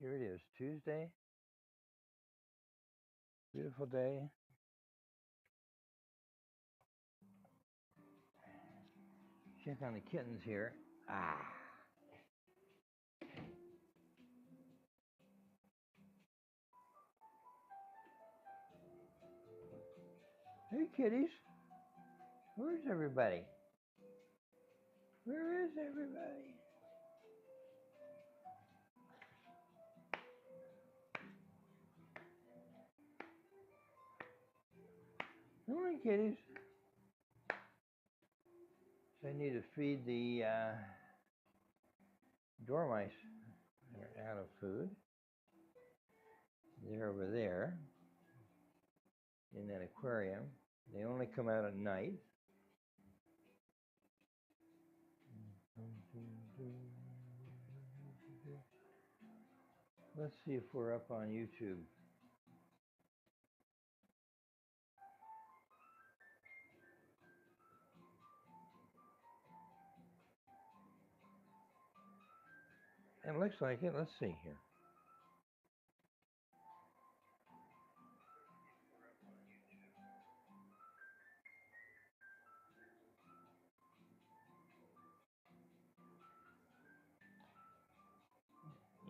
Here it is, Tuesday. Beautiful day. Check on the kittens here. Ah. Hey, kitties. Where's everybody? Where is everybody? Come on, kitties. So I need to feed the dormice. They're out of food. They're over there in that aquarium. They only come out at night. Let's see if we're up on YouTube. It looks like it. Let's see here.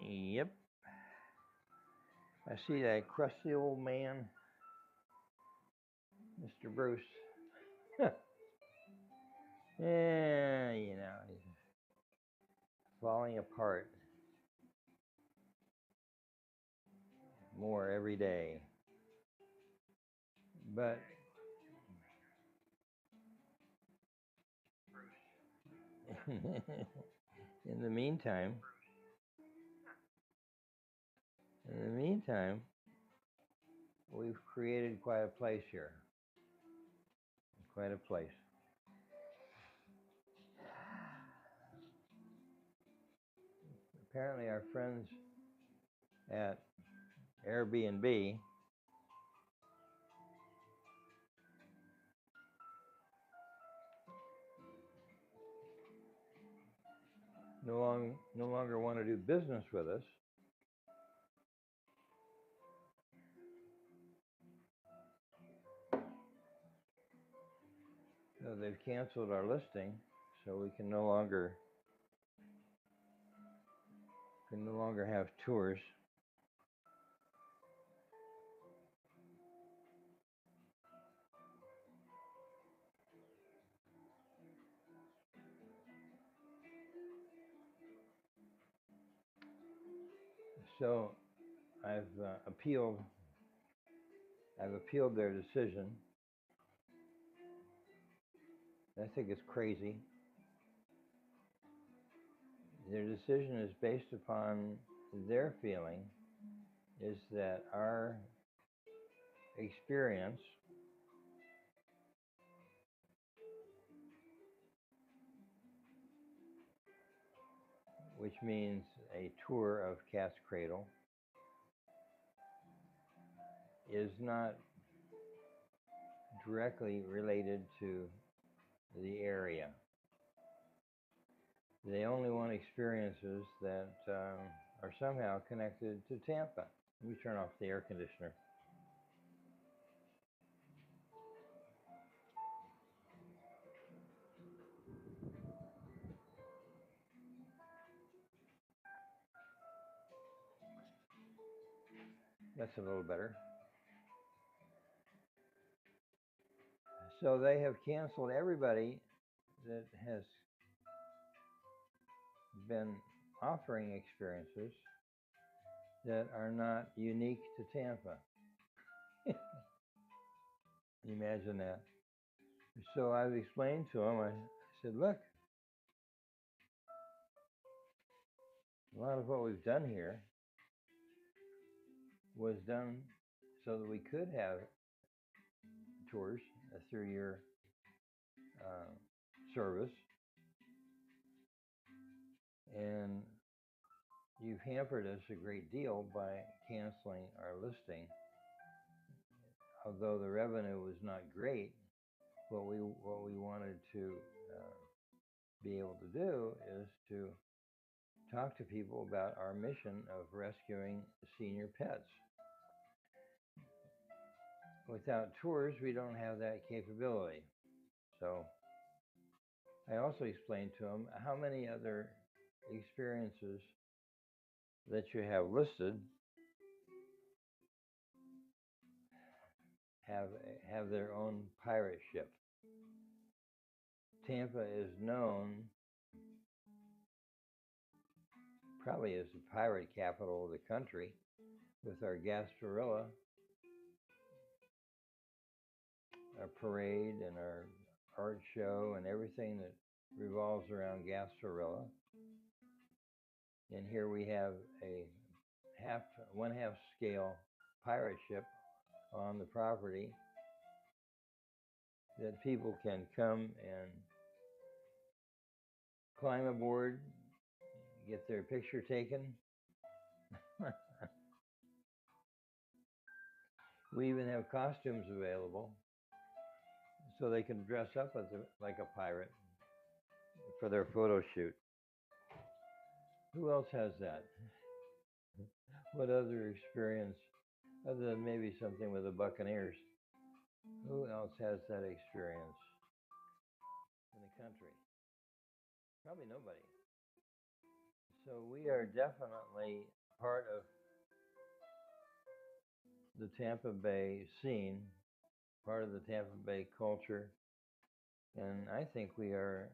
Yep. I see that crusty old man, Mr. Bruce. Yeah, he's falling apart more every day. But in the meantime, we've created quite a place here. Quite a place. Apparently, our friends at Airbnb no longer want to do business with us. So they've canceled our listing, so we can no longer have tours. So I've appealed their decision. I think it's crazy. Their decision is based upon their feeling is that our experience which means a tour of Cat's Cradle, is not directly related to the area. They only want experiences that are somehow connected to Tampa. Let me turn off the air conditioner. That's a little better. So they have canceled everybody that has been offering experiences that are not unique to Tampa. Imagine that. So I've explained to them, I said, look, a lot of what we've done here was done so that we could have tours through your service. And you've hampered us a great deal by canceling our listing. Although the revenue was not great, what we wanted to be able to do is to talk to people about our mission of rescuing senior pets. Without tours, we don't have that capability. So I also explained to them how many other experiences that you have listed have their own pirate ship. Tampa is known probably as the pirate capital of the country with our Gasparilla, our parade and our art show and everything that revolves around Gasparilla. And here we have a one-half scale pirate ship on the property that people can come and climb aboard, get their picture taken. We even have costumes available so they can dress up as like a pirate for their photo shoot. Who else has that? What other experience, other than maybe something with the Buccaneers, who else has that experience in the country? Probably nobody. So we are definitely part of the Tampa Bay scene, part of the Tampa Bay culture, and I think we are,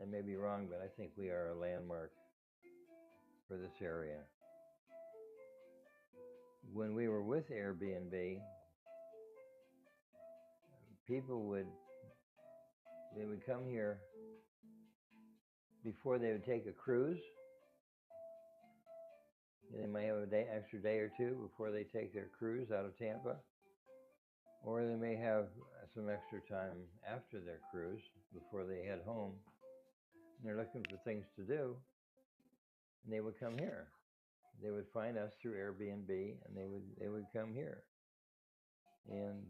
I may be wrong, but I think we are a landmark for this area. When we were with Airbnb, people they would come here before they would take a cruise. They might have an extra day or two before they take their cruise out of Tampa. Or they may have some extra time after their cruise before they head home. And they're looking for things to do. And they would come here. They would find us through Airbnb and they would come here. And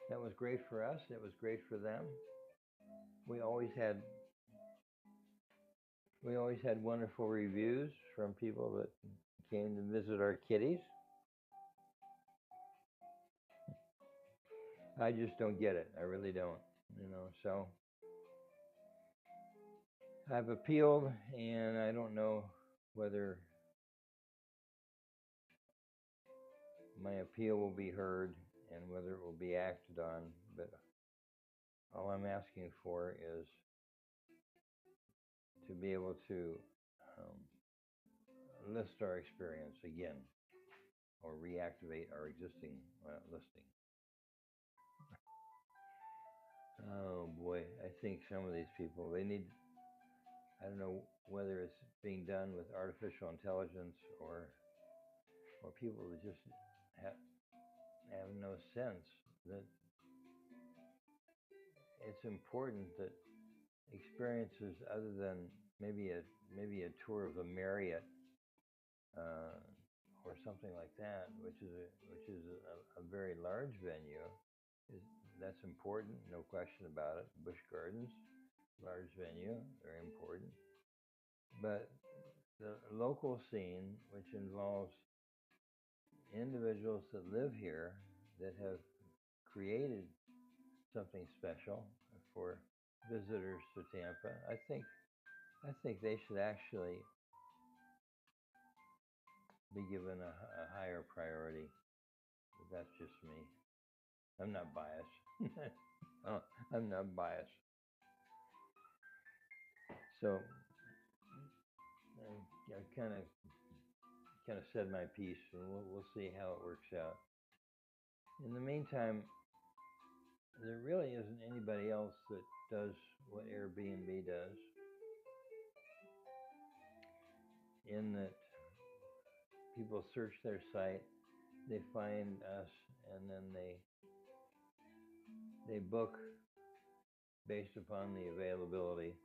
that was great for us. It was great for them. We always had wonderful reviews from people that came to visit our kitties. I just don't get it. I really don't, so I've appealed, and I don't know whether my appeal will be heard and whether it will be acted on, but all I'm asking for is to be able to list our experience again or reactivate our existing listing. Oh boy, I think some of these people, they need, I don't know whether it's being done with artificial intelligence or people that just have no sense that it's important that experiences other than maybe a tour of the Marriott or something like that, which is a very large venue, that's important, no question about it. Busch Gardens, large venue, very important. But the local scene, which involves individuals that live here that have created something special for visitors to Tampa, I think they should actually be given a higher priority. But that's just me. I'm not biased. Oh, I'm not biased. So I kind of said my piece, and we'll see how it works out. In the meantime, there really isn't anybody else that does what Airbnb does, in that people search their site, they find us, and then they book based upon the availability.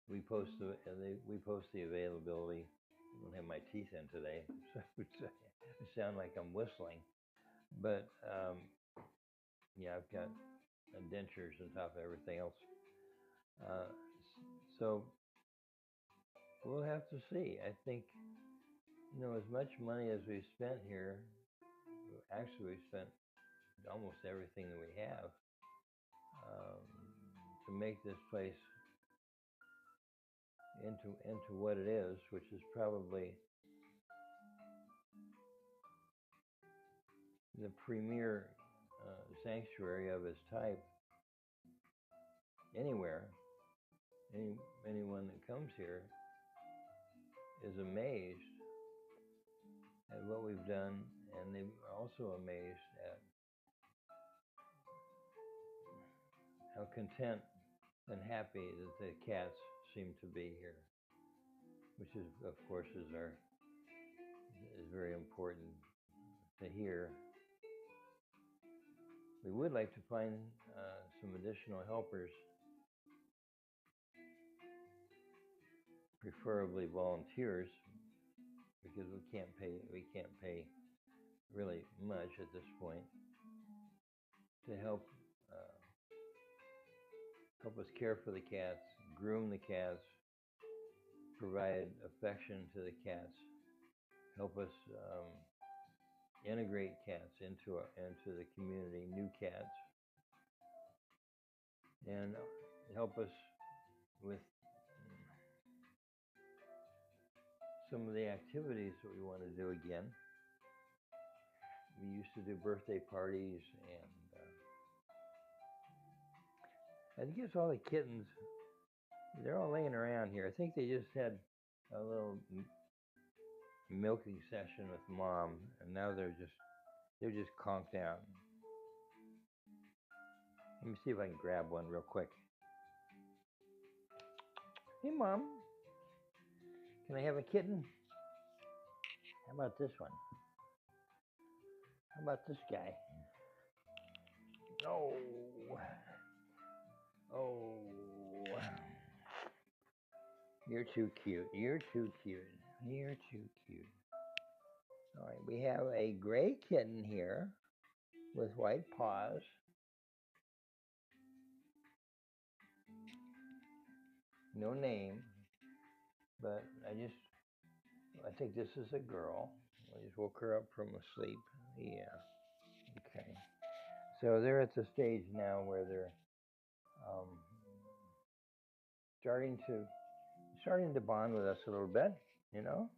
We post the availability. I don't have my teeth in today, so I sound like I'm whistling. But yeah, I've got dentures on top of everything else. So we'll have to see. I think, as much money as we've spent here, actually we've spent almost everything that we have um, to make this place into what it is, which is probably the premier sanctuary of its type anywhere. Anyone that comes here is amazed at what we've done, and they're also amazed at how content and happy that the cats seem to be here, which is, of course, is very important to hear. We would like to find some additional helpers, preferably volunteers, because we can't pay really much at this point to help us care for the cats, groom the cats, provide affection to the cats, help us integrate cats into the community, new cats, and help us with some of the activities that we want to do again. We used to do birthday parties, and I guess all the kittens, they're all laying around here. I think they just had a little milking session with mom, and now they're just conked out. Let me see if I can grab one real quick. Hey, Mom. Can I have a kitten? How about this one? How about this guy? Oh. Oh. You're too cute. You're too cute. You're too cute. All right, we have a gray kitten here with white paws. No name, but I think this is a girl. I just woke her up from a sleep. Yeah. Okay. So they're at the stage now where they're um, starting to bond with us a little bit. I'm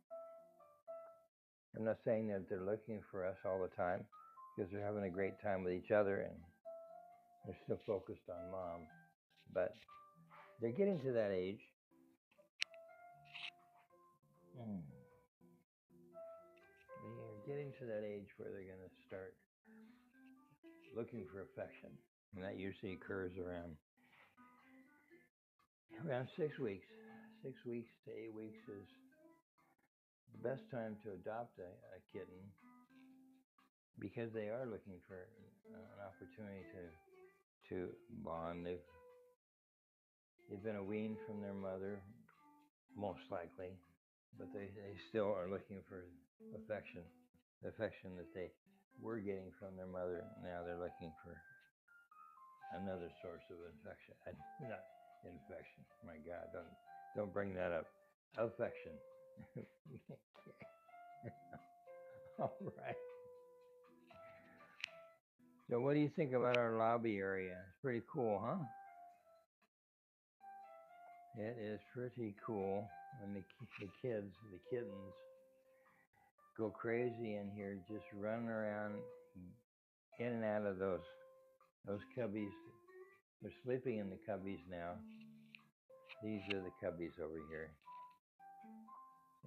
not saying that they're looking for us all the time, because they're having a great time with each other and they're still focused on mom. But they're getting to that age. They're getting to that age where they're going to start looking for affection, and that usually occurs around 6 weeks. 6 weeks to 8 weeks is the best time to adopt a kitten, because they are looking for an opportunity to bond. They've been weaned from their mother, most likely, but they still are looking for affection, the affection that they were getting from their mother. Now they're looking for another source of affection. Not infection. My God, don't bring that up. Affection. All right. So what do you think about our lobby area? It's pretty cool, huh? It is pretty cool. And the kittens go crazy in here, just running around in and out of those cubbies. They're sleeping in the cubbies now. These are the cubbies over here.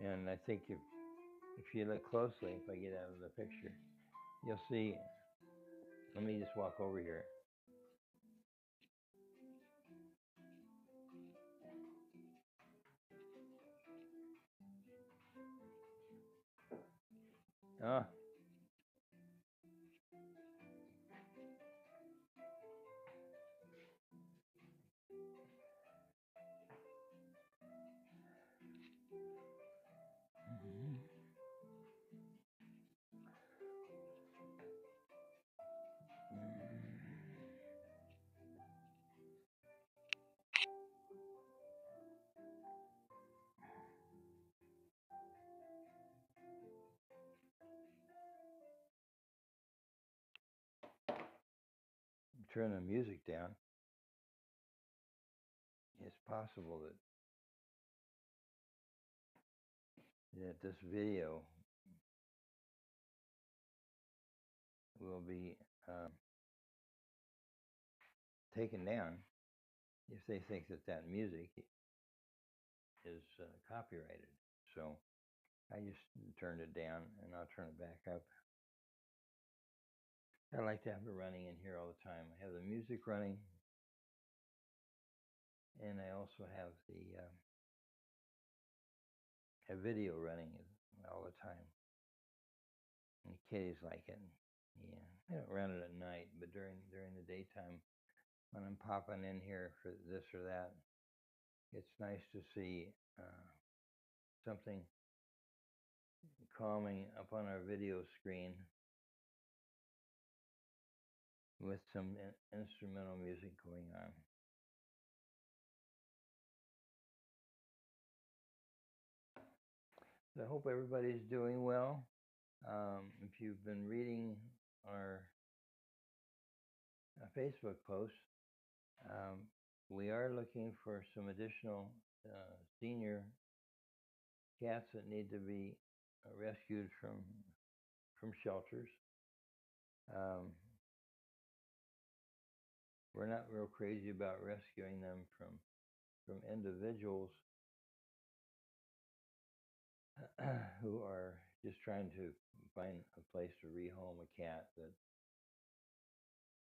And I think if you look closely, if I get out of the picture, you'll see. Let me just walk over here. Oh. turn the music down, it's possible that this video will be taken down if they think that that music is copyrighted. So I just turned it down, and I'll turn it back up. I like to have it running in here all the time. I have the music running, and I also have the a video running all the time. And the kiddies like it. Yeah, I don't run it at night, but during the daytime, when I'm popping in here for this or that, it's nice to see something calming up on our video screen with some instrumental music going on. So I hope everybody's doing well. If you've been reading our Facebook posts, we are looking for some additional senior cats that need to be rescued from shelters. We're not real crazy about rescuing them from individuals who are just trying to find a place to rehome a cat that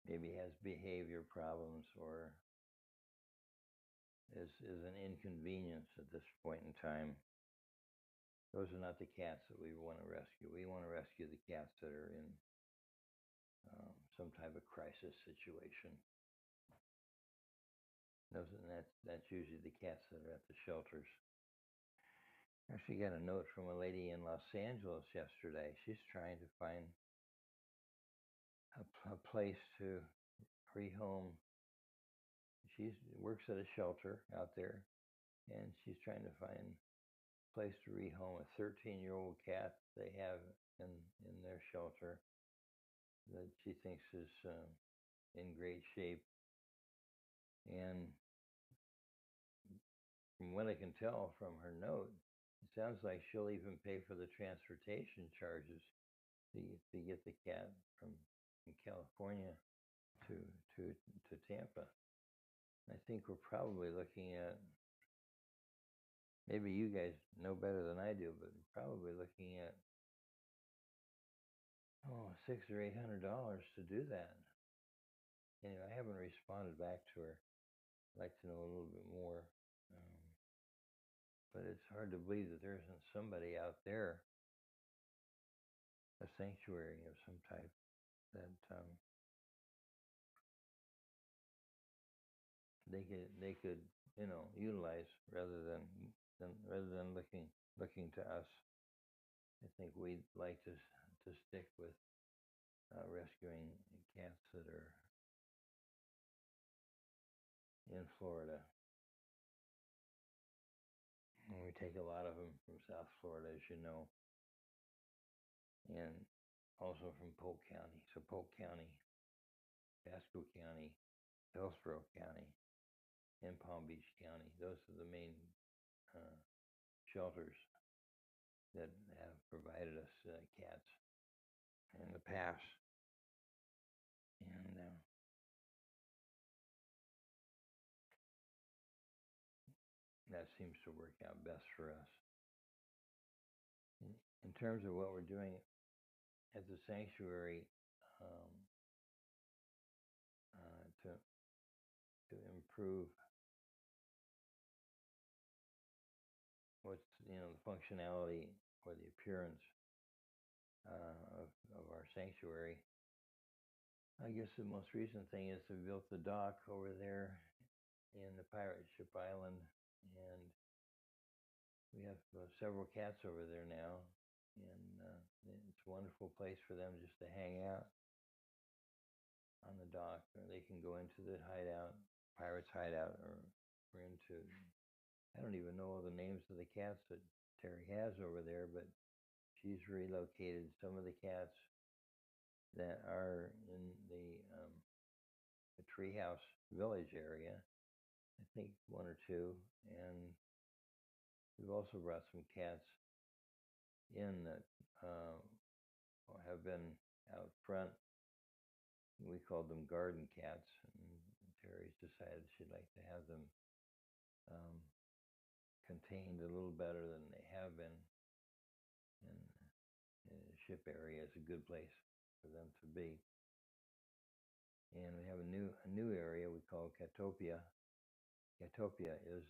maybe has behavior problems or is an inconvenience at this point in time. Those are not the cats that we want to rescue. We want to rescue the cats that are in some type of crisis situation. That's usually the cats that are at the shelters. I actually got a note from a lady in Los Angeles yesterday. She's trying to find a place to rehome. She works at a shelter out there, and she's trying to find a place to rehome a 13-year-old cat they have in their shelter that she thinks is in great shape. And from what I can tell from her note, it sounds like she'll even pay for the transportation charges to get the cat from California to Tampa. I think we're probably looking at, maybe you guys know better than I do, but we're probably looking at $600 or $800 to do that. Anyway, I haven't responded back to her. I'd like to know a little bit more. But it's hard to believe that there isn't somebody out there, a sanctuary of some type, that they could utilize rather than looking to us. I think we'd like to stick with rescuing cats that are in Florida. And we take a lot of them from South Florida, as you know, and also from Polk County. So Polk County, Pasco County, Hillsborough County, and Palm Beach County. Those are the main shelters that have provided us cats in the past. And that seems to work out best for us. In terms of what we're doing at the sanctuary to improve what's the functionality or the appearance of our sanctuary. I guess the most recent thing is we built the dock over there in the pirate ship island, and we have several cats over there now, and it's a wonderful place for them just to hang out on the dock. Or they can go into the hideout, pirate's hideout, or into, I don't even know all the names of the cats that Terry has over there, but she's relocated some of the cats that are in the the Treehouse Village area. I think one or two, and we've also brought some cats in that have been out front. We called them garden cats, and Terry's decided she'd like to have them um, contained a little better than they have been. And the ship area is a good place for them to be. And we have a new area we call Catopia. Catopia is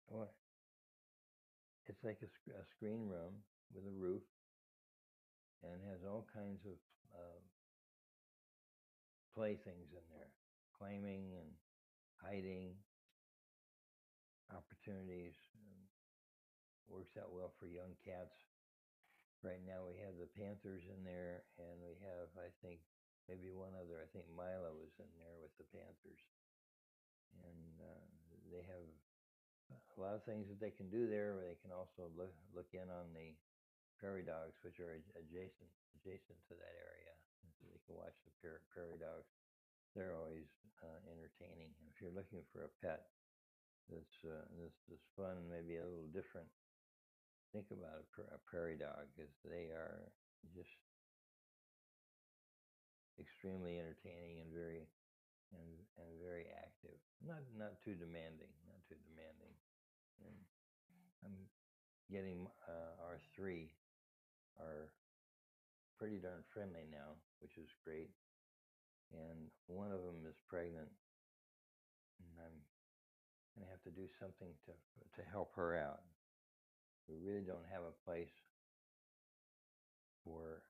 well, it's like a screen room with a roof, and has all kinds of playthings in there, climbing and hiding opportunities. Works out well for young cats. Right now we have the Panthers in there, and we have, I think, maybe one other. I think Milo is in there with the Panthers, and they have a lot of things that they can do there. They can also look in on the prairie dogs, which are adjacent to that area, and so they can watch the prairie dogs. They're always entertaining. If you're looking for a pet that's fun, maybe a little different, think about a prairie dog, because they are just extremely entertaining and very active. Not too demanding. Not too demanding. And I'm getting our three are pretty darn friendly now, which is great. And one of them is pregnant, and I'm gonna have to do something to help her out. We really don't have a place for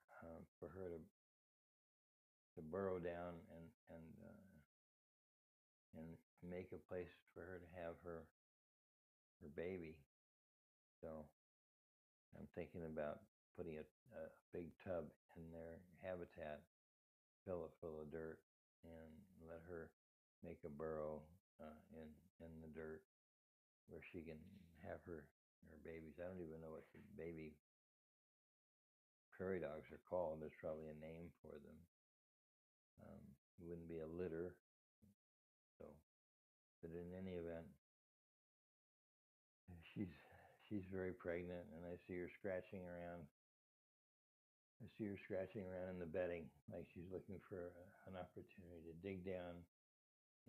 her to burrow down and make a place for her to have her baby. So I'm thinking about putting a big tub in their habitat, fill it full of dirt, and let her make a burrow in the dirt where she can have her babies. I don't even know what the baby prairie dogs are called. There's probably a name for them. It wouldn't be a litter. So, but in any event, she's very pregnant, and I see her scratching around. I see her scratching around in the bedding, like she's looking for an opportunity to dig down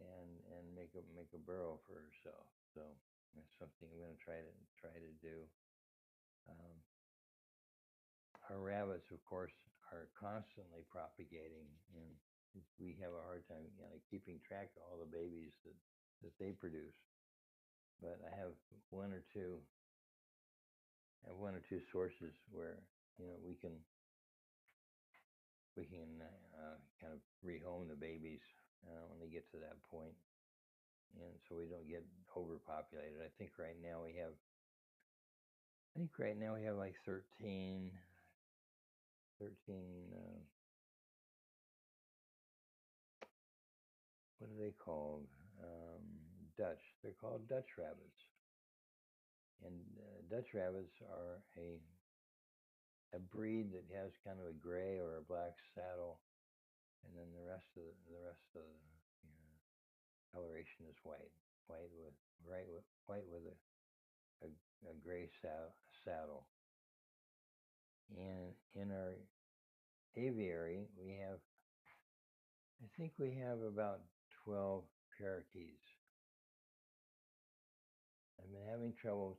and make a burrow for herself. So that's something I'm going to try to do. Um, our rabbits, of course, are constantly propagating, and we have a hard time keeping track of all the babies that they produce. But I have one or two sources where we can kind of rehome the babies when they get to that point, and so we don't get overpopulated. I think right now we have like 13 what are they called? Dutch. They're called Dutch rabbits. And Dutch rabbits are a breed that has kind of a gray or a black saddle, and then the rest of the coloration is white, white with a gray saddle. And in our aviary, I think we have about 12 parakeets. I've been having trouble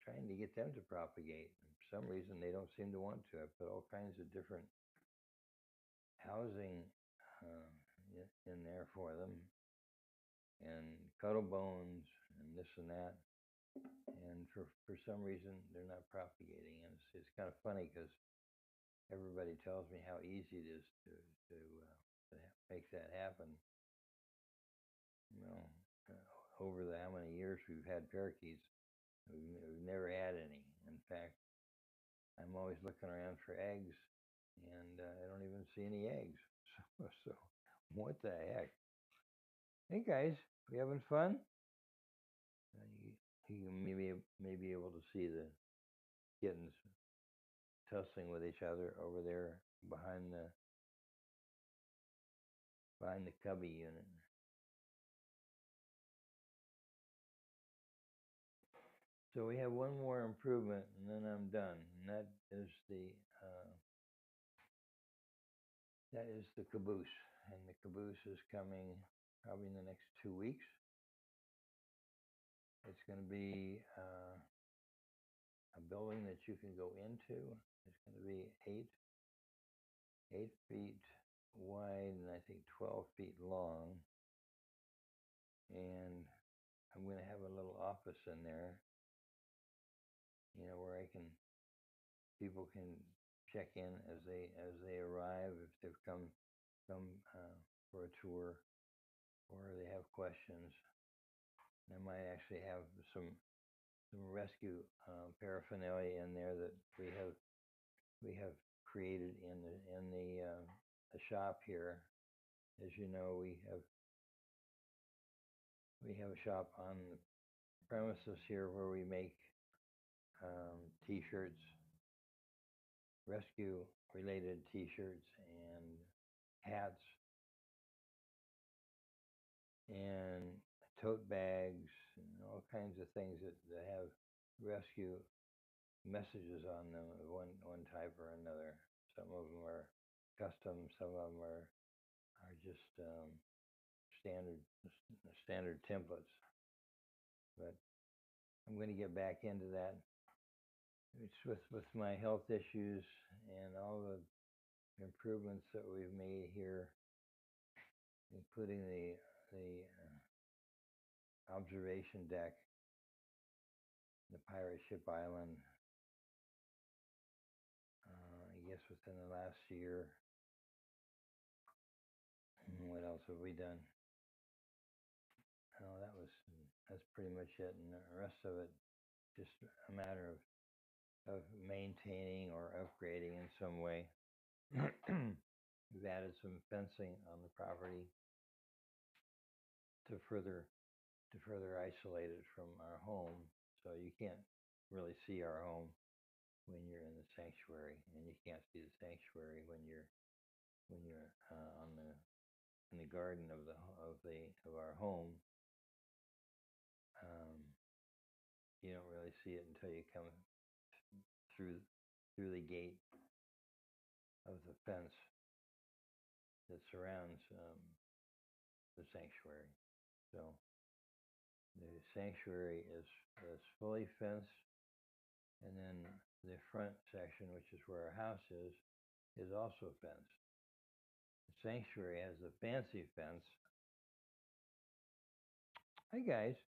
trying to get them to propagate. For some reason, they don't seem to want to. I put all kinds of different housing in there for them, and cuddle bones and this and that. And for some reason, they're not propagating. And it's kind of funny because everybody tells me how easy it is to make that happen. Over how many years we've had parakeets, we've never had any. In fact, I'm always looking around for eggs, and I don't even see any eggs. So what the heck? Hey guys, we having fun? You may be able to see the kittens tussling with each other over there behind find the cubby unit. So we have one more improvement, and then I'm done. And that is the caboose, and the caboose is coming probably in the next 2 weeks. It's going to be a building that you can go into. It's going to be 8 feet wide and I think 12 feet long. And I'm going to have a little office in there, where people can check in as they arrive if they've come for a tour or they have questions. I might actually have some rescue paraphernalia in there that we have created in the shop here. As you know, we have a shop on the premises here where we make T-shirts, rescue-related T-shirts and hats and tote bags and all kinds of things that have rescue messages on them of one type or another. Some of them are custom, some of them are just standard templates. But I'm going to get back into that. It's with my health issues and all the improvements that we've made here, including the observation deck, the pirate ship island. I guess within the last year. What else have we done? Oh, that's pretty much it, and the rest of it just a matter of maintaining or upgrading in some way. We've added some fencing on the property to further isolate it from our home, so you can't really see our home when you're in the sanctuary, and you can't see the sanctuary when you're in the garden of our home. You don't really see it until you come through the gate of the fence that surrounds the sanctuary. So the sanctuary is fully fenced, and then the front section, which is where our house is also fenced. The sanctuary has a fancy fence. Hi guys,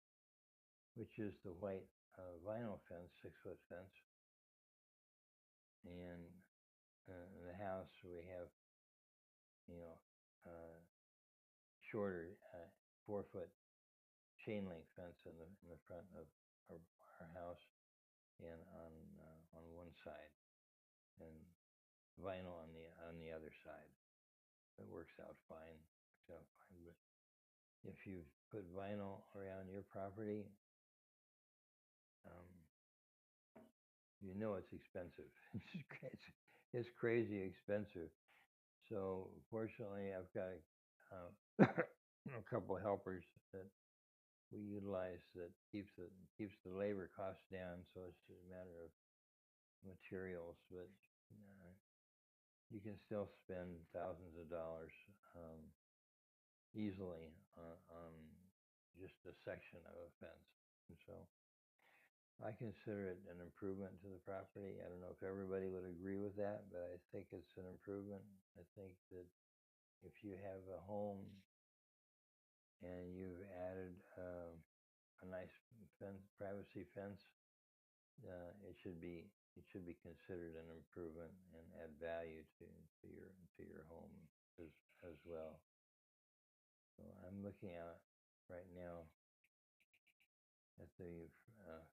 which is the white vinyl fence, 6-foot fence. And in the house we have, shorter 4-foot chain link fence in the front of our house and on one side, and vinyl on the other side. It works out fine. But if you put vinyl around your property, it's expensive. It's crazy expensive. So fortunately, I've got a couple of helpers that we utilize that keeps the labor costs down. So it's just a matter of materials, but you can still spend thousands of dollars easily on just a section of a fence. And so I consider it an improvement to the property. I don't know if everybody would agree with that, but I think it's an improvement. I think that if you have a home and you've added a nice privacy fence, it should be considered an improvement and add value to your home as well. So I'm looking out right now at the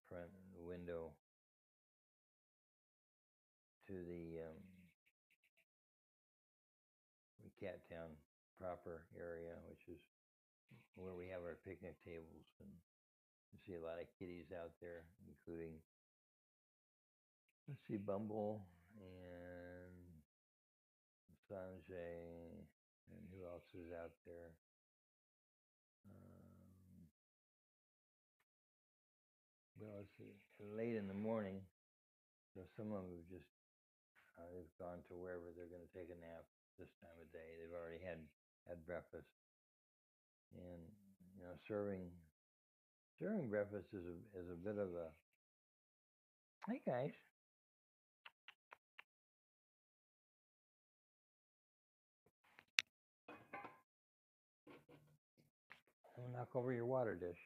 front window to the Cattown proper area, which is where we have our picnic tables, and you see a lot of kitties out there, including, let's see, Bumble and Sanjay And who else is out there? Um, well, it's late in the morning, so some of them have just they've gone to wherever they're going to take a nap this time of day. They've already had breakfast, and serving breakfast is a bit of a hey guys, don't knock over your water dish.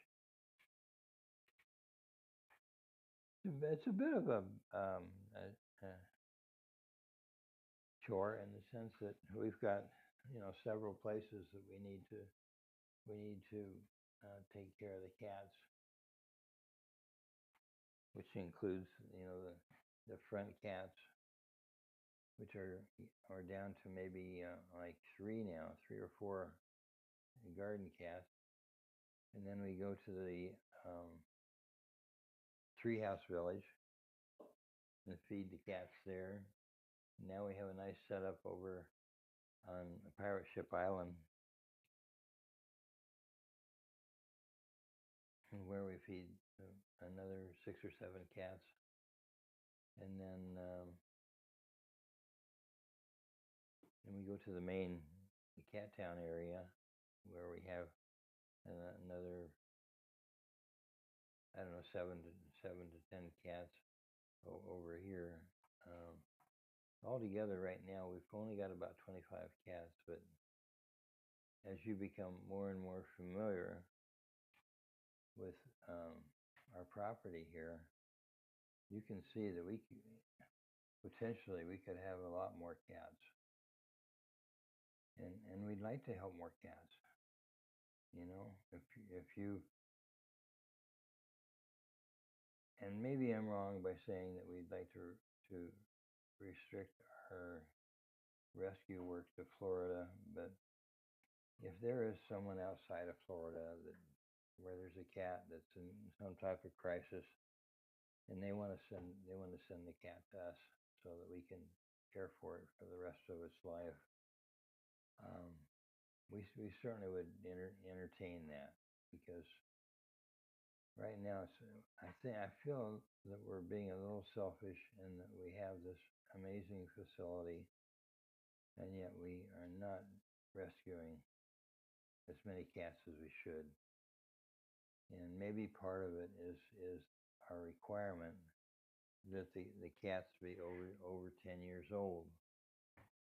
It's a bit of a chore in the sense that we've got several places that we need to take care of the cats, which includes the front cats, which are down to maybe like three now, three or four garden cats, and then we go to the treehouse village and feed the cats there. Now we have a nice setup over on Pirate Ship Island, where we feed another 6 or 7 cats, and then we go to the main cat town area where we have another, I don't know, 7 to 10 cats over here. Um, Altogether, right now, we've only got about 25 cats, but as you become more and more familiar with our property here, you can see that potentially we could have a lot more cats, and we'd like to help more cats. If you and maybe I'm wrong by saying that we'd like to restrict our rescue work to Florida, but if there is someone outside of Florida where there's a cat that's in some type of crisis, and they want to send the cat to us so that we can care for it for the rest of its life, um, we certainly would entertain that, because right now I feel that we're being a little selfish in that we have this amazing facility, and yet we are not rescuing as many cats as we should. And maybe part of it is our requirement that the cats be over 10 years old.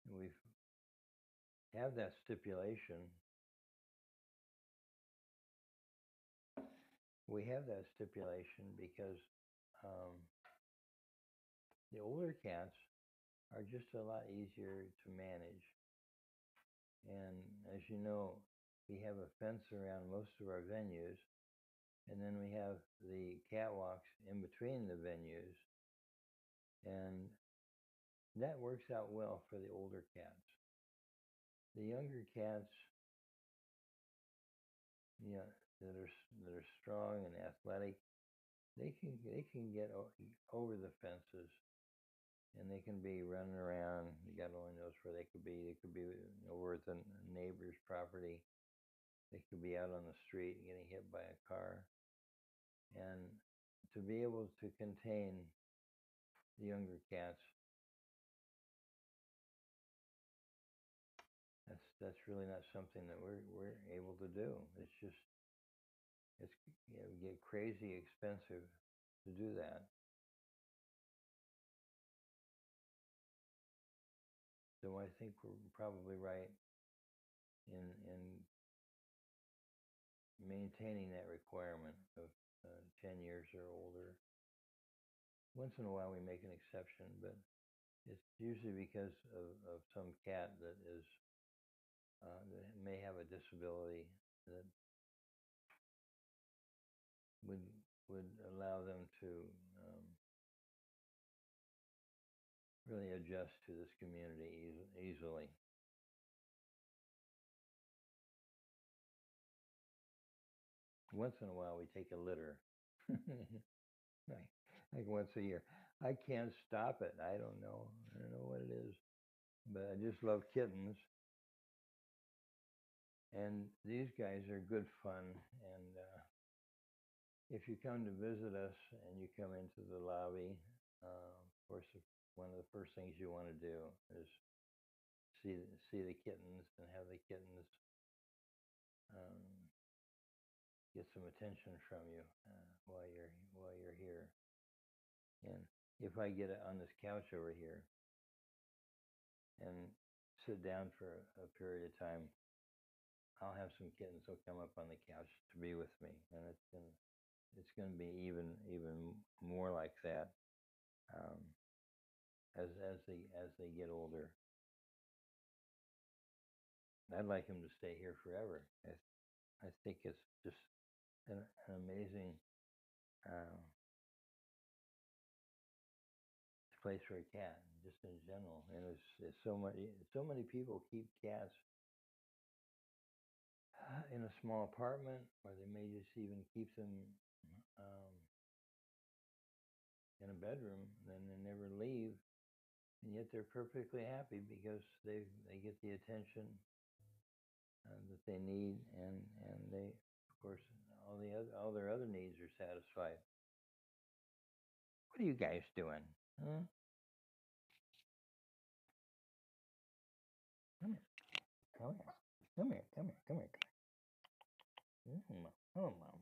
We have that stipulation. We have that stipulation because the older cats are just a lot easier to manage. And as you know, we have a fence around most of our venues, and then we have the catwalks in between the venues, and that works out well for the older cats. The younger cats, that are strong and athletic, they can get over the fences, and they can be running around. God only knows where they could be. They could be over at the neighbor's property. They could be out on the street getting hit by a car. And to be able to contain the younger cats, that's really not something that we're able to do. It's it would get crazy expensive to do that. So I think we're probably right in maintaining that requirement of 10 years or older. Once in a while, we make an exception, but it's usually because of some cat that may have a disability that would would allow them to really adjust to this community easily. Once in a while, we take a litter, like once a year. I can't stop it. I don't know. I don't know what it is, but I just love kittens. And these guys are good fun. And if you come to visit us and you come into the lobby, of course, one of the first things you want to do is see the kittens and have the kittens um, get some attention from you while you're here. And if I get on this couch over here and sit down for a period of time, I'll have some kittens who'll come up on the couch to be with me, and it's gonna be even more like that um, as they get older. I'd like them to stay here forever. I think it's just an amazing uh, place for a cat, just in general. And it's so many people keep cats in a small apartment, or they may just even keep them um, in a bedroom, and they never leave, and yet they're perfectly happy because they get the attention that they need, and they, of course, all their other needs are satisfied. What are you guys doing? Huh? Come here, come here, come here, come here, come here. Hello, mom.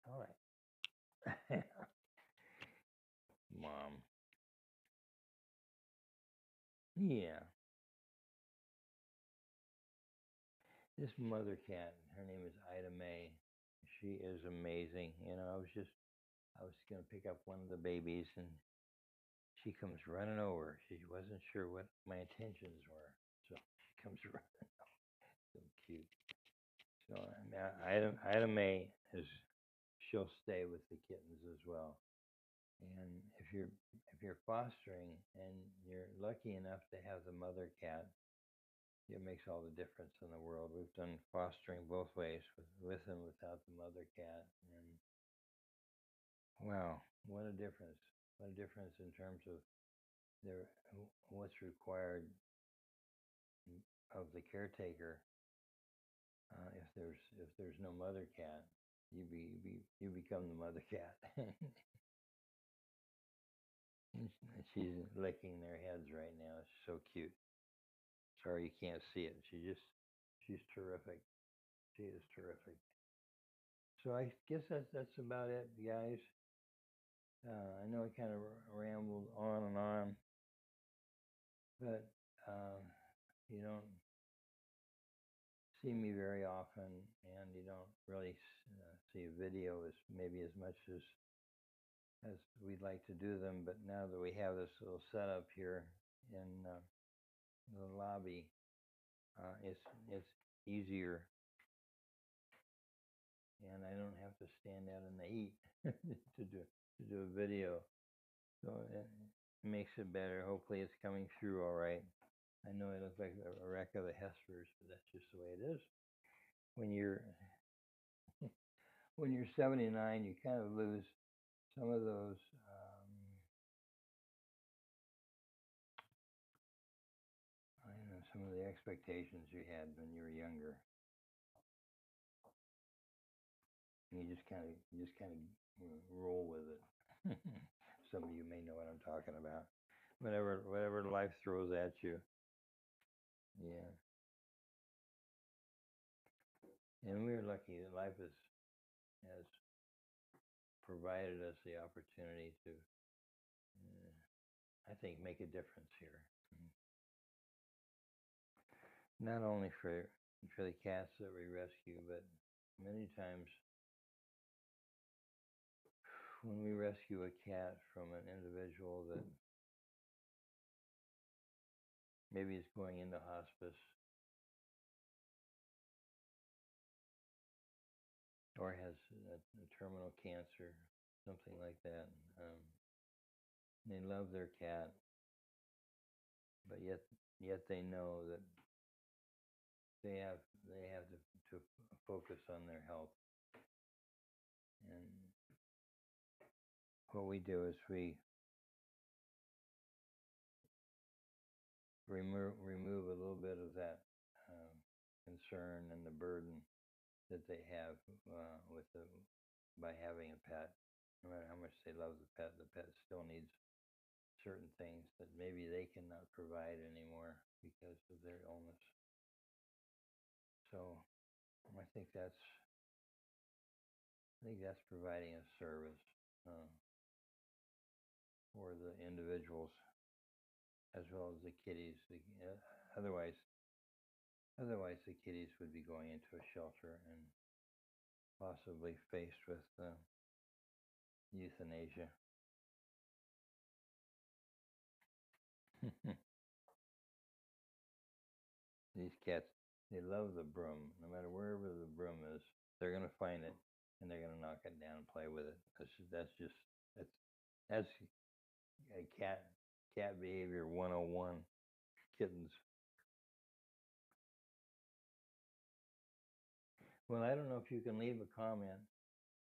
All right, mom. Yeah, this mother cat. Her name is Ida May. She is amazing. I was gonna pick up one of the babies, and she comes running over. She wasn't sure what my intentions were, so she comes running. So cute. So now Ida May is she'll stay with the kittens as well. And if you're fostering and you're lucky enough to have the mother cat, it makes all the difference in the world. We've done fostering both ways, with and without the mother cat, and wow, what a difference! What a difference in terms of their what's required of the caretaker. If there's no mother cat, you become the mother cat. And she's licking their heads right now. It's so cute. Sorry you can't see it. She's terrific. She is terrific. So I guess that's about it, guys. I know I kind of rambled on, but uh, you don't see me very often, and you don't really see a video as maybe as much as we'd like to do them. But now that we have this little setup here in the lobby, it's easier, and I don't have to stand out in the heat to do a video. So it makes it better. Hopefully, it's coming through all right. I know it looks like a wreck of the Hespers, but that's just the way it is. When you're when you're 79, you kind of lose some of those. I don't know, some of the expectations you had when you were younger. And you just kind of roll with it. Some of you may know what I'm talking about. Whatever life throws at you. Yeah. And we're lucky that life has provided us the opportunity to, I think, make a difference here. Not only for the cats that we rescue, but many times when we rescue a cat from an individual that maybe is going into hospice or has a terminal cancer, something like that. They love their cat, but yet they know that they have to focus on their health. And what we do is we remove a little bit of that concern and the burden that they have by having a pet. No matter how much they love the pet still needs certain things that maybe they cannot provide anymore because of their illness. So I think that's providing a service for the individuals as well as the kitties. Otherwise, the kitties would be going into a shelter and possibly faced with euthanasia. These cats, they love the broom. No matter wherever the broom is, they're gonna find it and they're gonna knock it down and play with it. That's a cat behavior 101. Kittens. Well, I don't know if you can leave a comment.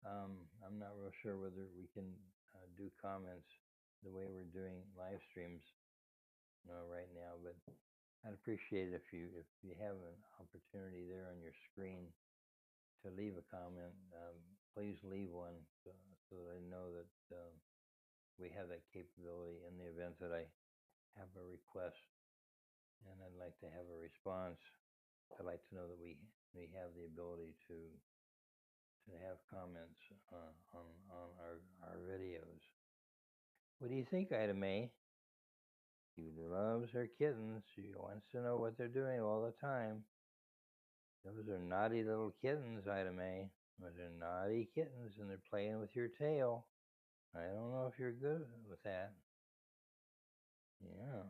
I'm not real sure whether we can do comments the way we're doing live streams right now, but I'd appreciate it if you have an opportunity there on your screen to leave a comment. Please leave one so that I know that we have that capability in the event that I have a request and I'd like to have a response. I'd like to know that we have the ability to have comments on our videos. What do you think, Ida May? She loves her kittens. She wants to know what they're doing all the time. Those are naughty little kittens, Ida May. Those are naughty kittens, and they're playing with your tail. I don't know if you're good with that. Yeah.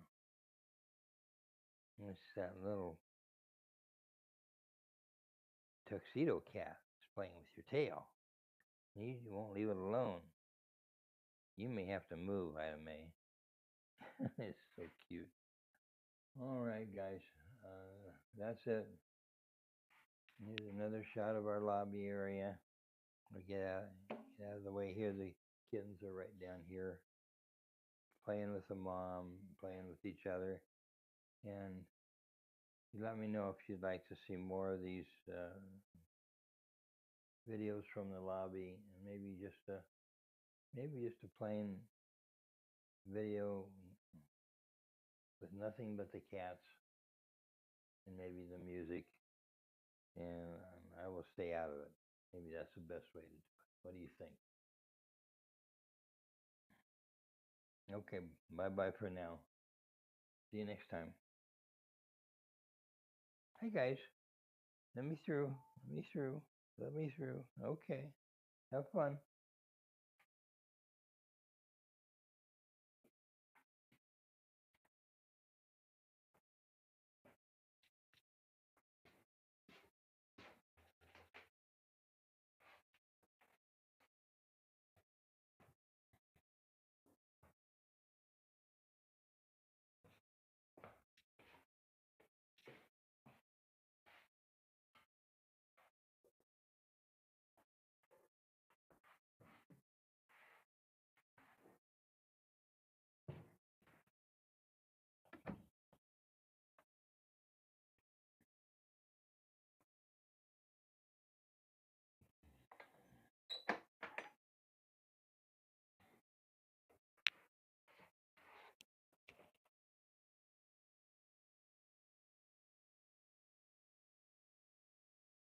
It's that little tuxedo cat that's playing with your tail. You won't leave it alone. You may have to move, Ida May. It's so cute. All right, guys. That's it. Here's another shot of our lobby area. We'll get out of the way here. The kittens are right down here, playing with the mom, playing with each other. And you let me know if you'd like to see more of these videos from the lobby, and maybe just a plain video with nothing but the cats and maybe the music. And I will stay out of it. Maybe that's the best way to do it. What do you think? Okay, bye-bye for now. See you next time. Hi, guys. Let me through. Let me through. Let me through. Okay. Have fun.